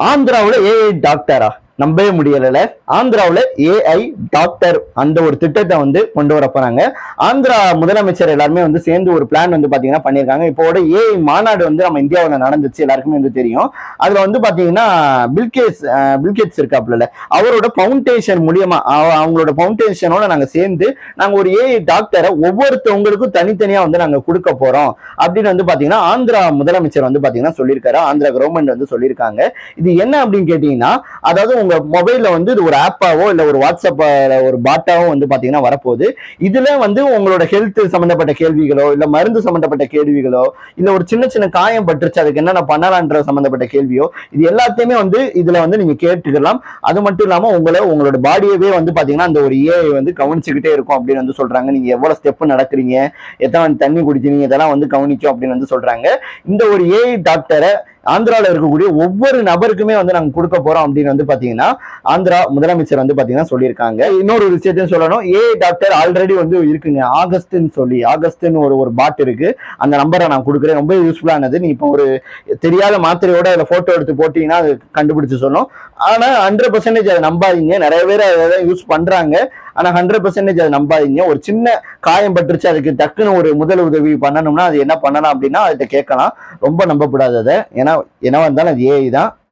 ஆந்திராவுல AI டாக்டரா? நம்பவே முடியல. ஆந்திராவுல ஏஐ டாக்டர் அந்த ஒரு திட்டத்தை வந்து கொண்டு வர போறாங்க. ஆந்திரா முதலமைச்சர் எல்லாருமே வந்து சேர்ந்து ஒரு பிளான் வந்து பாத்தீங்கன்னா பண்ணியிருக்காங்க. இப்போட ஏஐ மாநாடு வந்து நம்ம இந்தியாவில் நடந்துச்சு, எல்லாருக்குமே வந்து தெரியும். அதுல வந்து பாத்தீங்கன்னா பில்கேட்ஸ் இருக்காப்புல, அவரோட பவுண்டேஷன் மூலியமா அவங்களோட பவுண்டேஷனோட நாங்க சேர்ந்து நாங்க ஒரு ஏஐ டாக்டரை ஒவ்வொருத்தவங்களுக்கும் தனித்தனியா வந்து நாங்க கொடுக்க போறோம் அப்படின்னு வந்து பாத்தீங்கன்னா ஆந்திரா முதலமைச்சர் வந்து பாத்தீங்கன்னா சொல்லியிருக்காரு. ஆந்திரா கவர்மெண்ட் வந்து சொல்லியிருக்காங்க. இது என்ன அப்படின்னு கேட்டீங்கன்னா, அதாவது உங்க மொபைல்ல வந்து இது ஒரு ஆப்பாவோ இல்ல ஒரு வாட்ஸ்அப் ஒரு பாட்டாவோ வந்து பாத்தீங்கன்னா வரப்போகுது. இதுல வந்து உங்களோட ஹெல்த் சம்பந்தப்பட்ட கேள்விகளோ இல்ல மருந்து சம்பந்தப்பட்ட கேள்விகளோ இல்ல ஒரு சின்ன சின்ன காயம் பட்டுருச்சு அதுக்கு என்னென்ன பண்ணலான்ற சம்பந்தப்பட்ட கேள்வியோ இது எல்லாத்தையுமே வந்து இதுல வந்து நீங்க கேட்டுக்கலாம். அது மட்டும் இல்லாம உங்களோட பாடியவே வந்து பாத்தீங்கன்னா அந்த ஒரு ஏஐ வந்து கவனிச்சுக்கிட்டே இருக்கும் அப்படின்னு வந்து சொல்றாங்க. நீங்க எவ்வளவு ஸ்டெப் நடக்கிறீங்க, எத்தனை தண்ணி குடிக்கிறீங்க, இதெல்லாம் வந்து கவனிக்கும் அப்படின்னு வந்து சொல்றாங்க. இந்த ஒரு ஏஐ டாக்டரை ஆந்திராவில் இருக்கக்கூடிய ஒவ்வொரு நபருக்குமே வந்து நாங்க கொடுக்க போறோம் அப்படின்னு வந்து பாத்தீங்கன்னா ஆந்திரா முதலமைச்சர் வந்து பாத்தீங்கன்னா சொல்லியிருக்காங்க. இன்னொரு விஷயத்தையும் சொல்லணும், ஏஐ டாக்டர் ஆல்ரெடி வந்து இருக்குங்க. ஆகஸ்ட்னு ஒரு பாட் இருக்கு. அந்த நம்பரை நான் கொடுக்குறேன், ரொம்ப யூஸ்ஃபுல்லானது. நீ இப்போ ஒரு தெரியாத மாத்திரையோட அதில் போட்டோ எடுத்து போட்டீங்கன்னா அது கண்டுபிடிச்சு சொல்லும். ஆனா 100% அதை நம்பாதீங்க. நிறைய பேர் அதை யூஸ் பண்றாங்க. ஆனா 100% அதை நம்பாதீங்க. ஒரு சின்ன காயம் பட்டுருச்சு, அதுக்கு டக்குன்னு ஒரு முதல் உதவி பண்ணணும்னா அது என்ன பண்ணலாம் அப்படின்னா அதை கேட்கலாம். ரொம்ப நம்பக்கூடாது அதை. ஏன்னா என்னவா இருந்தாலும் அது ஏஐ தான்.